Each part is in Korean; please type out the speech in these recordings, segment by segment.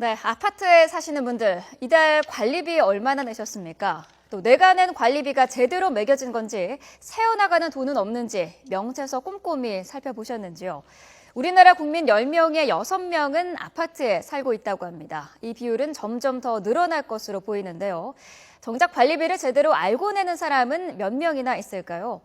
네, 아파트에 사시는 분들, 이달 관리비 얼마나 내셨습니까? 또 내가 낸 관리비가 제대로 매겨진 건지, 새어나가는 돈은 없는지 명세서 꼼꼼히 살펴보셨는지요? 우리나라 국민 10명에 6명은 아파트에 살고 있다고 합니다. 이 비율은 점점 더 늘어날 것으로 보이는데요. 정작 관리비를 제대로 알고 내는 사람은 몇 명이나 있을까요?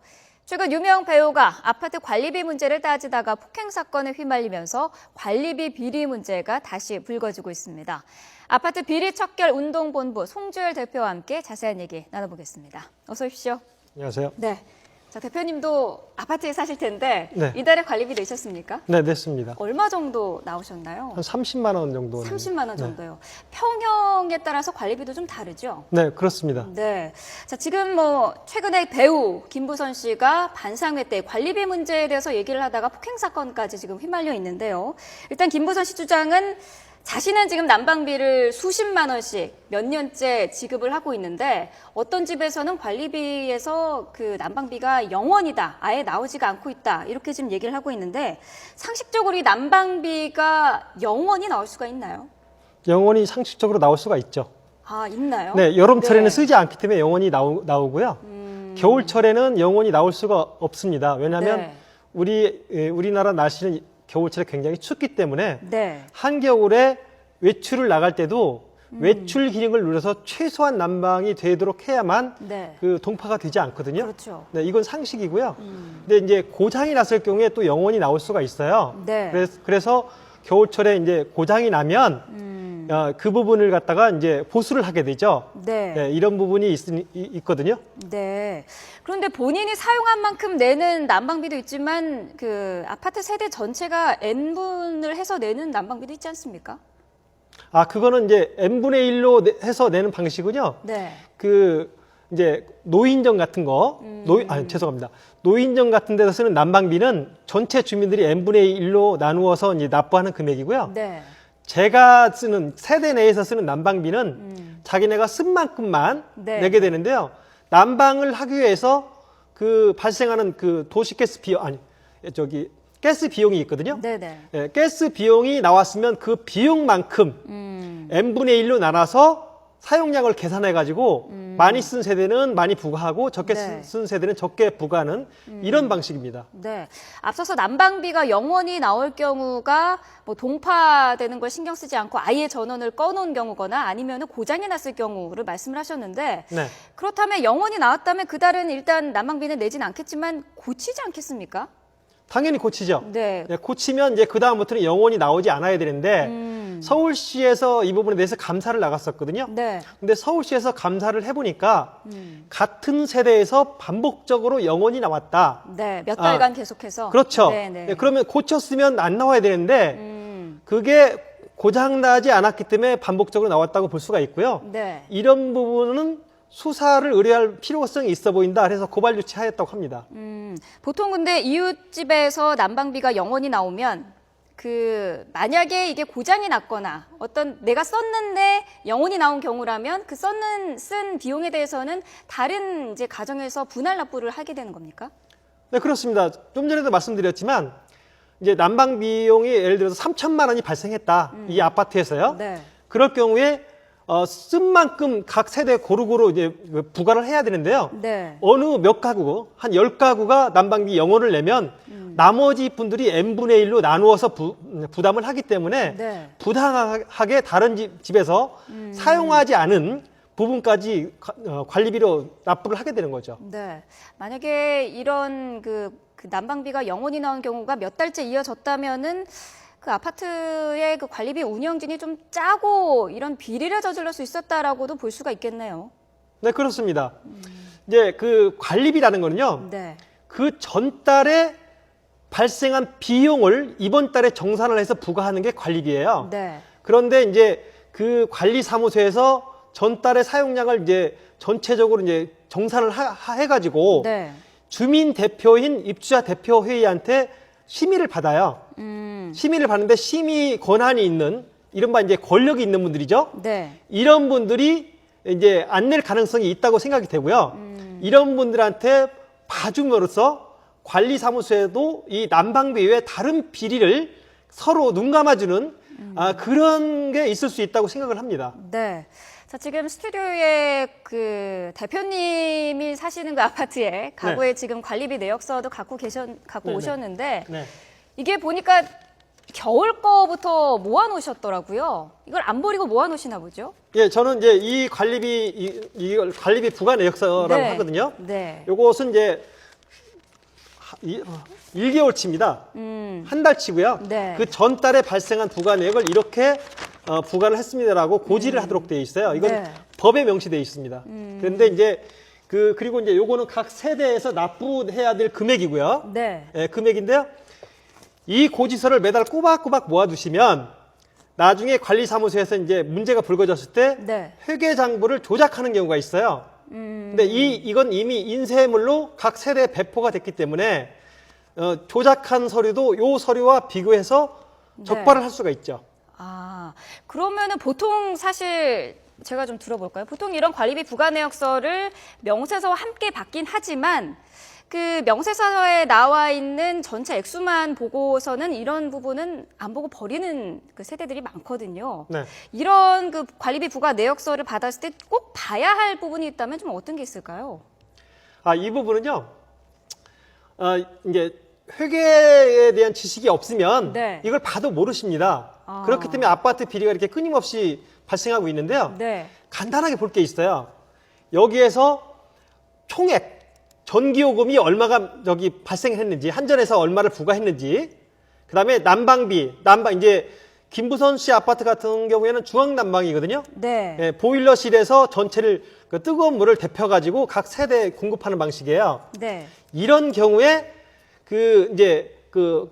최근 유명 배우가 아파트 관리비 문제를 따지다가 폭행 사건에 휘말리면서 관리비 비리 문제가 다시 불거지고 있습니다. 아파트 비리 척결 운동본부 송주열 대표와 함께 자세한 얘기 나눠보겠습니다. 어서 오십시오. 안녕하세요. 네. 자, 대표님도 아파트에 사실 텐데 네. 이달에 관리비 내셨습니까? 네, 냈습니다. 얼마 정도 나오셨나요? 한 30만 원 정도. 30만 원 정도요. 평형에 따라서 관리비도 좀 다르죠? 네, 그렇습니다. 네. 자, 지금 최근에 배우 김부선 씨가 반상회 때 관리비 문제에 대해서 얘기를 하다가 폭행 사건까지 지금 휘말려 있는데요. 일단 김부선 씨 주장은 자신은 지금 난방비를 수십만 원씩 몇 년째 지급을 하고 있는데 어떤 집에서는 관리비에서 그 난방비가 0원이다. 아예 나오지가 않고 있다. 이렇게 지금 얘기를 하고 있는데 상식적으로 이 난방비가 0원이 나올 수가 있나요? 영원히 상식적으로 나올 수가 있죠. 아, 있나요? 네, 여름철에는 네. 쓰지 않기 때문에 영원히 나오고요. 겨울철에는 영원히 나올 수가 없습니다. 왜냐하면 네. 우리나라 날씨는 겨울철에 굉장히 춥기 때문에 네. 한겨울에 외출을 나갈 때도 외출 기능을 눌러서 최소한 난방이 되도록 해야만 네. 그 동파가 되지 않거든요. 그렇죠. 네, 이건 상식이고요. 근데 이제 고장이 났을 경우에 또 영원히 나올 수가 있어요. 네. 그래서 겨울철에 이제 고장이 나면 그 부분을 갖다가 이제 보수를 하게 되죠. 네. 네, 이런 부분이 있거든요. 네. 그런데 본인이 사용한 만큼 내는 난방비도 있지만 그 아파트 세대 전체가 N분을 해서 내는 난방비도 있지 않습니까? 아, 그거는 이제 n분의 1로 해서 내는 방식은요. 네. 그 이제 노인정 같은 거, 죄송합니다. 노인정 같은 데서 쓰는 난방비는 전체 주민들이 n분의 1로 나누어서 이제 납부하는 금액이고요. 네. 제가 쓰는 세대 내에서 쓰는 난방비는 자기네가 쓴 만큼만 네. 내게 되는데요. 난방을 하기 위해서 그 발생하는 그 도시가스 비용 가스 비용이 있거든요. 네네. 예, 가스 비용이 나왔으면 그 비용만큼 n분의 1로 나눠서 사용량을 계산해 가지고 많이 쓴 세대는 많이 부과하고 적게 네. 쓴 세대는 적게 부과하는 이런 방식입니다. 네. 앞서서 난방비가 0원이 나올 경우가 동파되는 걸 신경 쓰지 않고 아예 전원을 꺼놓은 경우거나 아니면 고장이 났을 경우를 말씀을 하셨는데 네. 그렇다면 0원이 나왔다면 그달은 일단 난방비는 내진 않겠지만 고치지 않겠습니까? 당연히 고치죠. 네. 네, 고치면 이제 그 다음부터는 영원히 나오지 않아야 되는데 서울시에서 이 부분에 대해서 감사를 나갔었거든요. 네. 근데 서울시에서 감사를 해보니까 같은 세대에서 반복적으로 영원히 나왔다. 네. 몇 달간 계속해서. 그렇죠. 네, 네. 네, 그러면 고쳤으면 안 나와야 되는데 그게 고장나지 않았기 때문에 반복적으로 나왔다고 볼 수가 있고요. 네. 이런 부분은 수사를 의뢰할 필요성이 있어 보인다. 그래서 고발 유치하였다고 합니다. 보통 근데 이웃집에서 난방비가 0원이 나오면 만약에 이게 고장이 났거나 어떤 내가 썼는데 0원이 나온 경우라면 그 쓴 비용에 대해서는 다른 이제 가정에서 분할 납부를 하게 되는 겁니까? 네, 그렇습니다. 좀 전에도 말씀드렸지만 이제 난방 비용이 예를 들어서 3천만 원이 발생했다. 이 아파트에서요. 네. 그럴 경우에 쓴 만큼 각 세대 고루고루 이제 부과를 해야 되는데요. 네. 어느 몇 가구, 한 10가구가 난방비 0원을 내면 나머지 분들이 n분의 1로 나누어서 부담을 하기 때문에 네. 부당하게 다른 집에서 사용하지 않은 부분까지 관리비로 납부를 하게 되는 거죠. 네. 만약에 이런 그 난방비가 0원이 나온 경우가 몇 달째 이어졌다면은 그 아파트의 그 관리비 운영진이 좀 짜고 이런 비리를 저질러 수 있었다라고도 볼 수가 있겠네요. 네, 그렇습니다. 이제 그 관리비라는 거는요. 네. 그 전달에 발생한 비용을 이번 달에 정산을 해서 부과하는 게 관리비예요. 네. 그런데 이제 그 관리사무소에서 전달의 사용량을 이제 전체적으로 이제 정산을 해가지고 네. 주민 대표인 입주자 대표 회의한테 심의를 받아요. 심의를 받는데 심의 권한이 있는 이른바 이제 권력이 있는 분들이죠. 네. 이런 분들이 이제 안 낼 가능성이 있다고 생각이 되고요. 이런 분들한테 봐줌으로써 관리사무소에도 이 난방비 외에 다른 비리를 서로 눈 감아주는 그런 게 있을 수 있다고 생각을 합니다. 네. 자, 지금 스튜디오에 그 대표님이 사시는 그 아파트에 가구에 지금 관리비 내역서도 갖고 네네. 오셨는데 네. 이게 보니까 겨울 거부터 모아놓으셨더라고요. 이걸 안 버리고 모아놓으시나 보죠? 예, 저는 이제 이 이걸 관리비 부과 내역서라고 네. 하거든요. 네. 요것은 이제 1개월치입니다. 한 달치고요. 네. 그 전달에 발생한 부과 내역을 이렇게 부과를 했습니다라고 고지를 하도록 되어 있어요. 이건 네. 법에 명시되어 있습니다. 그런데 이제 그리고 이제 요거는 각 세대에서 납부해야 될 금액이고요. 네. 예, 금액인데요. 이 고지서를 매달 꼬박꼬박 모아두시면 나중에 관리사무소에서 이제 문제가 불거졌을 때 네. 회계장부를 조작하는 경우가 있어요. 근데 이건 이미 인쇄물로 각 세대에 배포가 됐기 때문에 조작한 서류도 요 서류와 비교해서 적발을 할 수가 있죠. 아, 그러면은 보통 사실 제가 좀 들어볼까요? 보통 이런 관리비 부과 내역서를 명세서와 함께 받긴 하지만 그 명세서에 나와 있는 전체 액수만 보고서는 이런 부분은 안 보고 버리는 그 세대들이 많거든요. 네. 이런 그 관리비 부과 내역서를 받았을 때 꼭 봐야 할 부분이 있다면 좀 어떤 게 있을까요? 이 부분은요. 이제 회계에 대한 지식이 없으면 네. 이걸 봐도 모르십니다. 그렇기 때문에 아파트 비리가 이렇게 끊임없이 발생하고 있는데요. 네. 간단하게 볼 게 있어요. 여기에서 총액, 전기요금이 얼마가 여기 발생했는지, 한전에서 얼마를 부과했는지, 그 다음에 난방비, 이제 김부선 씨 아파트 같은 경우에는 중앙난방이거든요. 네. 예, 보일러실에서 전체를 그 뜨거운 물을 데펴가지고 각 세대에 공급하는 방식이에요. 네. 이런 경우에 이제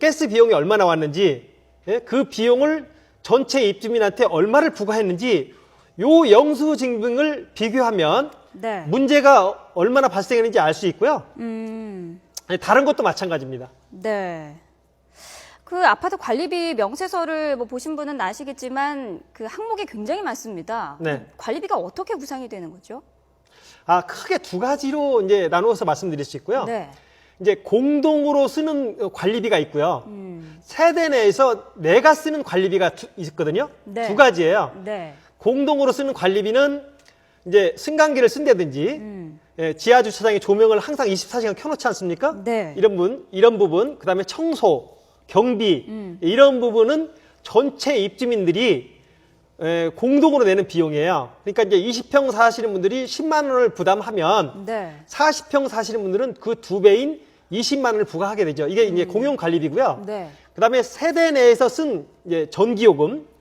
가스 비용이 얼마 나왔는지, 예, 그 비용을 전체 입주민한테 얼마를 부과했는지 요 영수증을 비교하면 네. 문제가 얼마나 발생했는지 알 수 있고요. 다른 것도 마찬가지입니다. 네. 그 아파트 관리비 명세서를 뭐 보신 분은 아시겠지만 그 항목이 굉장히 많습니다. 네. 관리비가 어떻게 구상이 되는 거죠? 크게 두 가지로 이제 나누어서 말씀드릴 수 있고요. 네. 이제 공동으로 쓰는 관리비가 있고요. 세대 내에서 내가 쓰는 관리비가 있거든요. 네. 두 가지예요. 네. 공동으로 쓰는 관리비는 이제 승강기를 쓴다든지 예, 지하 주차장에 조명을 항상 24시간 켜놓지 않습니까? 네. 이런 부분, 그다음에 청소, 경비 이런 부분은 전체 입주민들이 공동으로 내는 비용이에요. 그러니까 이제 20평 사시는 분들이 10만 원을 부담하면 네. 40평 사시는 분들은 그 2배인 20만 원을 부과하게 되죠. 이게 이제 공용 관리비고요. 네. 그다음에 세대 내에서 쓴 이제 전기요금,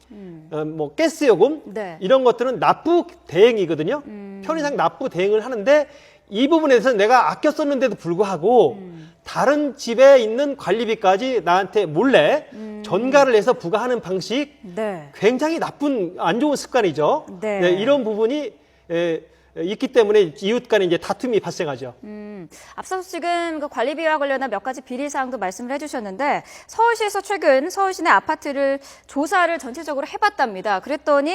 뭐 가스요금 네. 이런 것들은 납부 대행이거든요. 편의상 납부 대행을 하는데 이 부분에 대해서 내가 아껴 썼는데도 불구하고 다른 집에 있는 관리비까지 나한테 몰래 전가를 해서 부과하는 방식 네. 굉장히 나쁜 안 좋은 습관이죠. 네. 이런 부분이 있기 때문에 이웃 간에 이제 다툼이 발생하죠. 앞서서 지금 그 관리비와 관련한 몇 가지 비리 사항도 말씀을 해주셨는데 서울시에서 최근 서울시 내 아파트를 조사를 전체적으로 해봤답니다. 그랬더니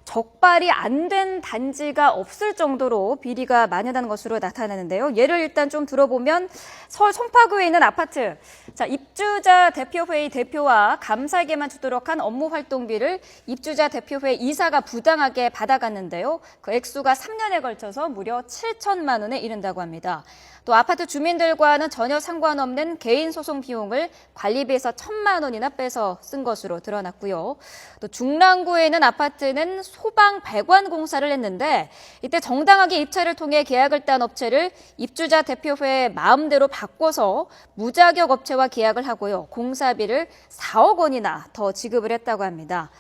적발이 안 된 단지가 없을 정도로 비리가 만연한 것으로 나타나는데요. 예를 일단 좀 들어보면 서울 송파구에 있는 아파트. 자, 입주자 대표회의 대표와 감사에게만 주도록 한 업무 활동비를 입주자 대표회 이사가 부당하게 받아갔는데요. 그 액수가 3년에 걸쳐서 무려 7천만 원에 이른다고 합니다. 또 아파트 주민들과는 전혀 상관없는 개인 소송 비용을 관리비에서 1,000만 원이나 빼서 쓴 것으로 드러났고요. 또 중랑구에 있는 아파트는 소방 배관 공사를 했는데 이때 정당하게 입찰을 통해 계약을 딴 업체를 입주자 대표회 마음대로 바꿔서 무자격 업체와 계약을 하고요. 공사비를 4억 원이나 더 지급을 했다고 합니다.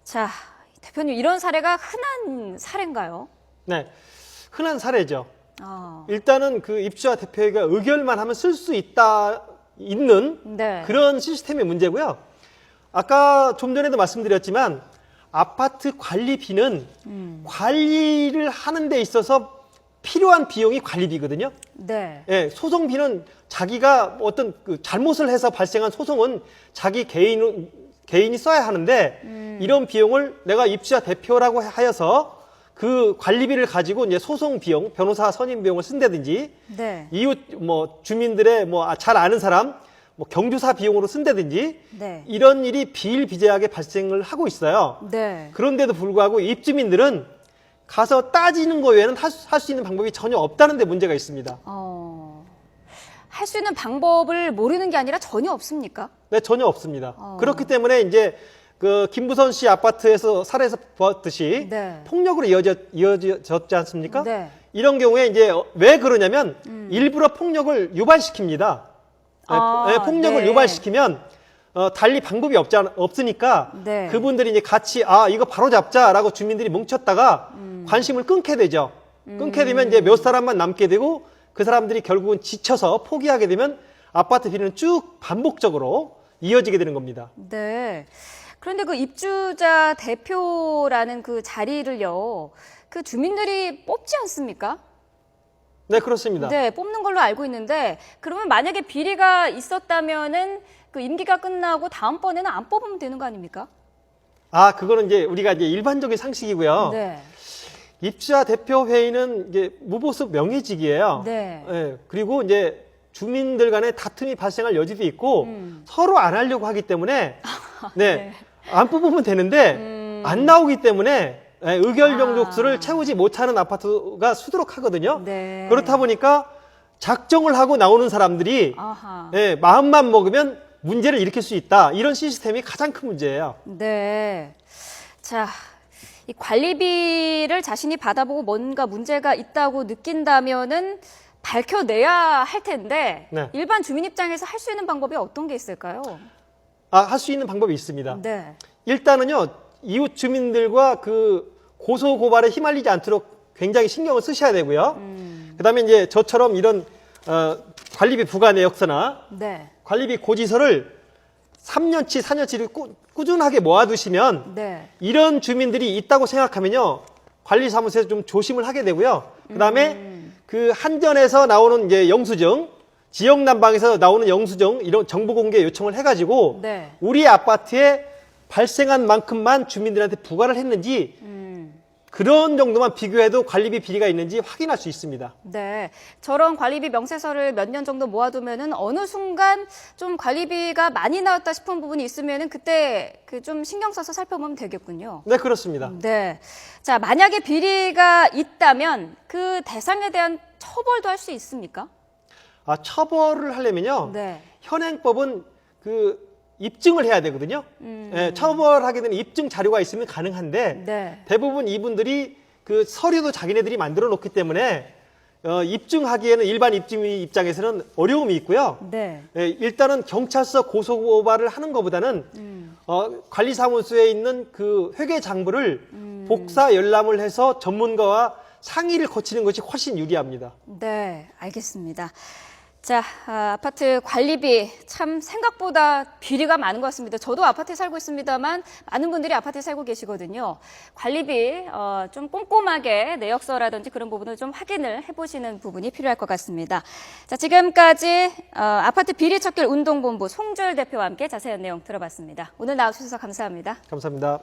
자, 대표님 이런 사례가 흔한 사례인가요? 네, 흔한 사례죠. 아, 일단은 그 입주자 대표회가 의결만 하면 쓸 수 있는 네. 그런 시스템의 문제고요. 아까 좀 전에도 말씀드렸지만 아파트 관리비는 관리를 하는 데 있어서 필요한 비용이 관리비거든요. 네. 예, 소송비는 자기가 어떤 그 잘못을 해서 발생한 소송은 자기 개인이 써야 하는데 이런 비용을 내가 입주자 대표라고 하여서 그 관리비를 가지고 이제 소송 비용, 변호사 선임 비용을 쓴다든지 네. 이웃 뭐 주민들의 뭐 잘 아는 사람 뭐 경조사 비용으로 쓴다든지 네. 이런 일이 비일비재하게 발생을 하고 있어요. 네. 그런데도 불구하고 입주민들은 가서 따지는 거 외에는 할 수 있는 방법이 전혀 없다는 데 문제가 있습니다. 할 수 있는 방법을 모르는 게 아니라 전혀 없습니까? 네, 전혀 없습니다. 그렇기 때문에 이제 그 김부선 씨 아파트에서 사례에서 보았듯이 네. 폭력으로 이어졌지 않습니까? 네. 이런 경우에 이제 왜 그러냐면 일부러 폭력을 유발시킵니다. 폭력을 네. 유발시키면 달리 방법이 없으니까 네. 그분들이 이제 같이 이거 바로 잡자라고 주민들이 뭉쳤다가 관심을 끊게 되죠. 끊게 되면 이제 몇 사람만 남게 되고 그 사람들이 결국은 지쳐서 포기하게 되면 아파트 비리는 쭉 반복적으로 이어지게 되는 겁니다. 네. 그런데 그 입주자 대표라는 그 자리를요, 그 주민들이 뽑지 않습니까? 네, 그렇습니다. 네, 뽑는 걸로 알고 있는데, 그러면 만약에 비리가 있었다면은 그 임기가 끝나고 다음번에는 안 뽑으면 되는 거 아닙니까? 그거는 이제 우리가 이제 일반적인 상식이고요. 네. 입주자 대표 회의는 이제 무보수 명예직이에요. 네. 그리고 이제 주민들 간에 다툼이 발생할 여지도 있고 서로 안 하려고 하기 때문에 네. 안 뽑으면 되는데 안 나오기 때문에 의결 정족수를 채우지 못하는 아파트가 수두룩하거든요. 네. 그렇다 보니까 작정을 하고 나오는 사람들이 아하. 마음만 먹으면 문제를 일으킬 수 있다. 이런 시스템이 가장 큰 문제예요. 네. 자, 이 관리비를 자신이 받아보고 뭔가 문제가 있다고 느낀다면은 밝혀내야 할 텐데 네. 일반 주민 입장에서 할 수 있는 방법이 어떤 게 있을까요? 할 수 있는 방법이 있습니다. 네. 일단은요, 이웃 주민들과 그 고소 고발에 휘말리지 않도록 굉장히 신경을 쓰셔야 되고요. 그다음에 이제 저처럼 이런 관리비 부과 내역서나 네. 관리비 고지서를 3년치, 4년치를 꾸준하게 모아두시면 네. 이런 주민들이 있다고 생각하면요, 관리사무소에서 좀 조심을 하게 되고요. 그다음에 그 한전에서 나오는 이제 영수증, 지역 난방에서 나오는 영수증 이런 정보 공개 요청을 해가지고 네. 우리 아파트에 발생한 만큼만 주민들한테 부과를 했는지 그런 정도만 비교해도 관리비 비리가 있는지 확인할 수 있습니다. 네. 저런 관리비 명세서를 몇 년 정도 모아두면은 어느 순간 좀 관리비가 많이 나왔다 싶은 부분이 있으면은 그때 그 좀 신경 써서 살펴보면 되겠군요. 네, 그렇습니다. 네. 자, 만약에 비리가 있다면 그 대상에 대한 처벌도 할 수 있습니까? 처벌을 하려면요. 네. 현행법은 그 입증을 해야 되거든요. 처벌하게 되는 입증 자료가 있으면 가능한데 네. 대부분 이분들이 그 서류도 자기네들이 만들어 놓기 때문에 입증하기에는 일반 입주민 입장에서는 어려움이 있고요. 네. 일단은 경찰서 고소 고발을 하는 것보다는 관리사무소에 있는 그 회계 장부를 복사 열람을 해서 전문가와 상의를 거치는 것이 훨씬 유리합니다. 네, 알겠습니다. 자, 아파트 관리비 참 생각보다 비리가 많은 것 같습니다. 저도 아파트에 살고 있습니다만 많은 분들이 아파트에 살고 계시거든요. 관리비 좀 꼼꼼하게 내역서라든지 그런 부분을 좀 확인을 해보시는 부분이 필요할 것 같습니다. 자, 지금까지 아파트 비리 척결 운동본부 송주열 대표와 함께 자세한 내용 들어봤습니다. 오늘 나와주셔서 감사합니다. 감사합니다.